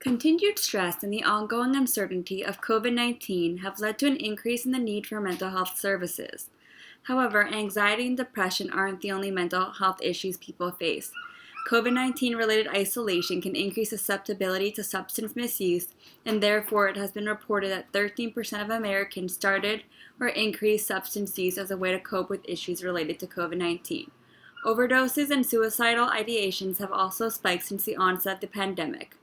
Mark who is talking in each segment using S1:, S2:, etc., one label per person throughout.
S1: Continued stress and the ongoing uncertainty of COVID-19 have led to an increase in the need for mental health services. However, anxiety and depression aren't the only mental health issues people face. COVID-19 related isolation can increase susceptibility to substance misuse, and therefore it has been reported that 13% of Americans started or increased substance use as a way to cope with issues related to COVID-19. Overdoses and suicidal ideations have also spiked since the onset of the pandemic.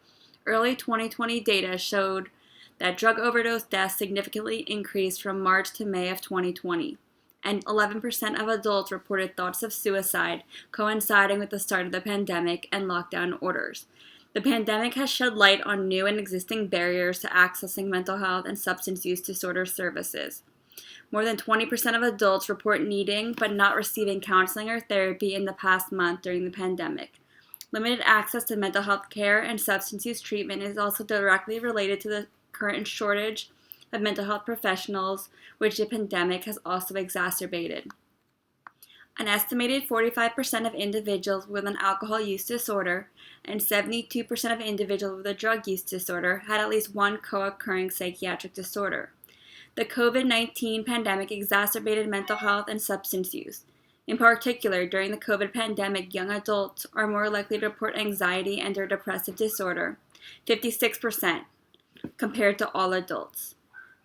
S1: Early 2020 data showed that drug overdose deaths significantly increased from March to May of 2020, and 11% of adults reported thoughts of suicide, coinciding with the start of the pandemic and lockdown orders. The pandemic has shed light on new and existing barriers to accessing mental health and substance use disorder services. More than 20% of adults report needing but not receiving counseling or therapy in the past month during the pandemic. Limited access to mental health care and substance use treatment is also directly related to the current shortage of mental health professionals, which the pandemic has also exacerbated. An estimated 45% of individuals with an alcohol use disorder and 72% of individuals with a drug use disorder had at least one co-occurring psychiatric disorder. The COVID-19 pandemic exacerbated mental health and substance use. In particular, during the COVID pandemic, young adults are more likely to report anxiety and or depressive disorder, 56%, compared to all adults.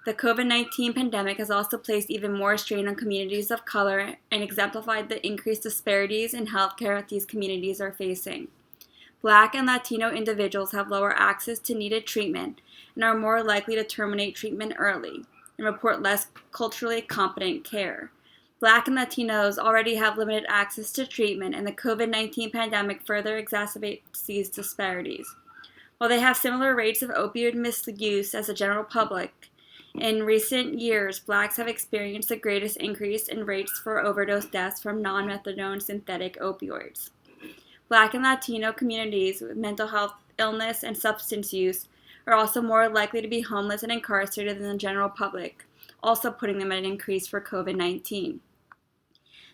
S1: The COVID-19 pandemic has also placed even more strain on communities of color and exemplified the increased disparities in healthcare that these communities are facing. Black and Latino individuals have lower access to needed treatment and are more likely to terminate treatment early and report less culturally competent care. Black and Latinos already have limited access to treatment, and the COVID-19 pandemic further exacerbates these disparities. While they have similar rates of opioid misuse as the general public, in recent years, Blacks have experienced the greatest increase in rates for overdose deaths from non-methadone synthetic opioids. Black and Latino communities with mental health illness and substance use are also more likely to be homeless and incarcerated than the general public, also putting them at an increase for COVID-19.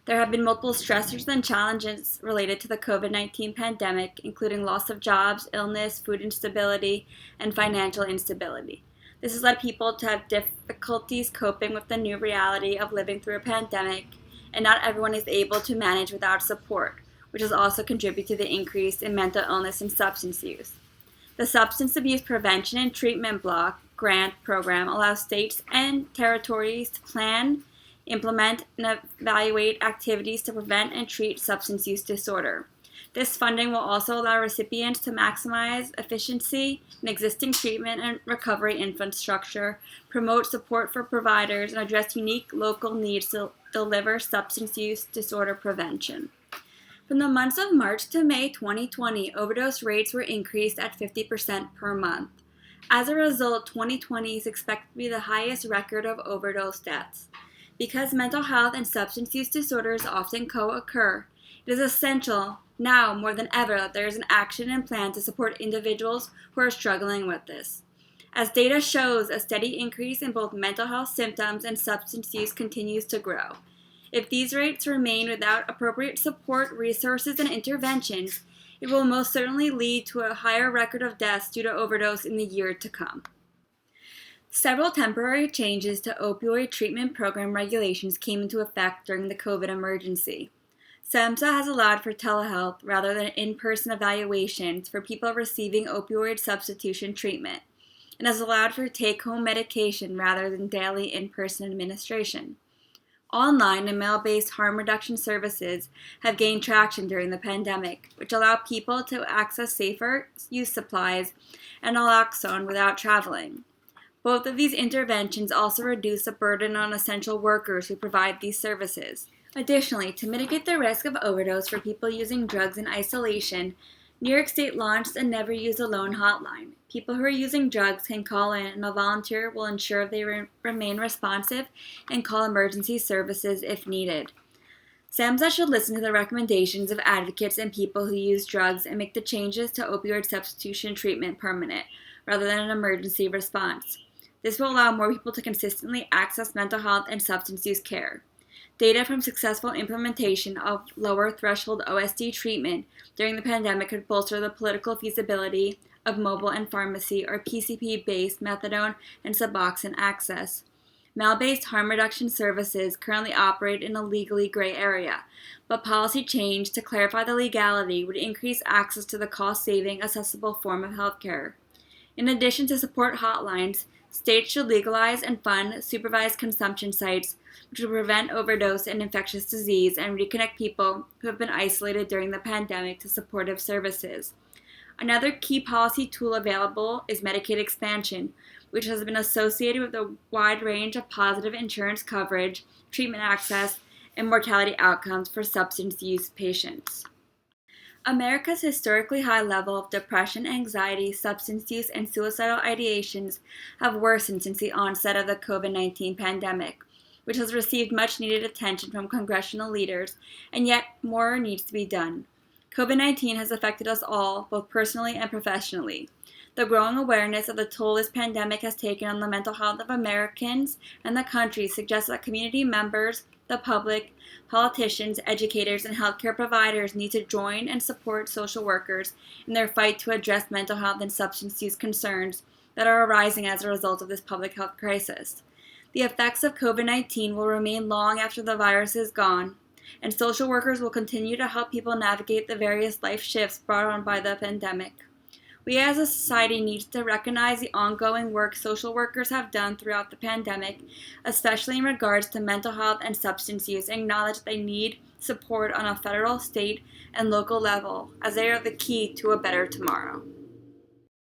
S1: There have been multiple stressors and challenges related to the COVID-19 pandemic, including loss of jobs, illness, food instability, and financial instability. This has led people to have difficulties coping with the new reality of living through a pandemic, and not everyone is able to manage without support, which has also contributed to the increase in mental illness and substance use. The Substance Abuse Prevention and Treatment Block Grant Program allows states and territories to plan, implement, and evaluate activities to prevent and treat substance use disorder. This funding will also allow recipients to maximize efficiency in existing treatment and recovery infrastructure, promote support for providers, and address unique local needs to deliver substance use disorder prevention. From the months of March to May 2020, overdose rates were increased at 50% per month. As a result, 2020 is expected to be the highest record of overdose deaths. Because mental health and substance use disorders often co-occur, it is essential now more than ever that there is an action and plan to support individuals who are struggling with this. As data shows, a steady increase in both mental health symptoms and substance use continues to grow. If these rates remain without appropriate support, resources, and interventions, it will most certainly lead to a higher record of deaths due to overdose in the year to come. Several temporary changes to opioid treatment program regulations came into effect during the COVID emergency. SAMHSA has allowed for telehealth rather than in-person evaluations for people receiving opioid substitution treatment, and has allowed for take-home medication rather than daily in-person administration. Online and mail-based harm reduction services have gained traction during the pandemic, which allow people to access safer use supplies and naloxone without traveling. Both of these interventions also reduce the burden on essential workers who provide these services. Additionally, to mitigate the risk of overdose for people using drugs in isolation, New York State launched a Never Use Alone hotline. People who are using drugs can call in, and a volunteer will ensure they remain responsive and call emergency services if needed. SAMHSA should listen to the recommendations of advocates and people who use drugs and make the changes to opioid substitution treatment permanent, rather than an emergency response. This will allow more people to consistently access mental health and substance use care. Data from successful implementation of lower threshold OSD treatment during the pandemic could bolster the political feasibility of mobile and pharmacy or PCP-based methadone and Suboxone access. Mail-based harm reduction services currently operate in a legally gray area, but policy change to clarify the legality would increase access to the cost-saving, accessible form of healthcare. In addition to support hotlines, states should legalize and fund supervised consumption sites, which will prevent overdose and infectious disease and reconnect people who have been isolated during the pandemic to supportive services. Another key policy tool available is Medicaid expansion, which has been associated with a wide range of positive insurance coverage, treatment access, and mortality outcomes for substance use patients. America's historically high level of depression, anxiety, substance use, and suicidal ideations have worsened since the onset of the COVID-19 pandemic, which has received much needed attention from congressional leaders, and yet more needs to be done. COVID-19 has affected us all, both personally and professionally. The growing awareness of the toll this pandemic has taken on the mental health of Americans and the country suggests that community members, the public, politicians, educators, and healthcare providers need to join and support social workers in their fight to address mental health and substance use concerns that are arising as a result of this public health crisis. The effects of COVID-19 will remain long after the virus is gone, and social workers will continue to help people navigate the various life shifts brought on by the pandemic. We as a society need to recognize the ongoing work social workers have done throughout the pandemic, especially in regards to mental health and substance use, and acknowledge that they need support on a federal, state, and local level, as they are the key to a better tomorrow.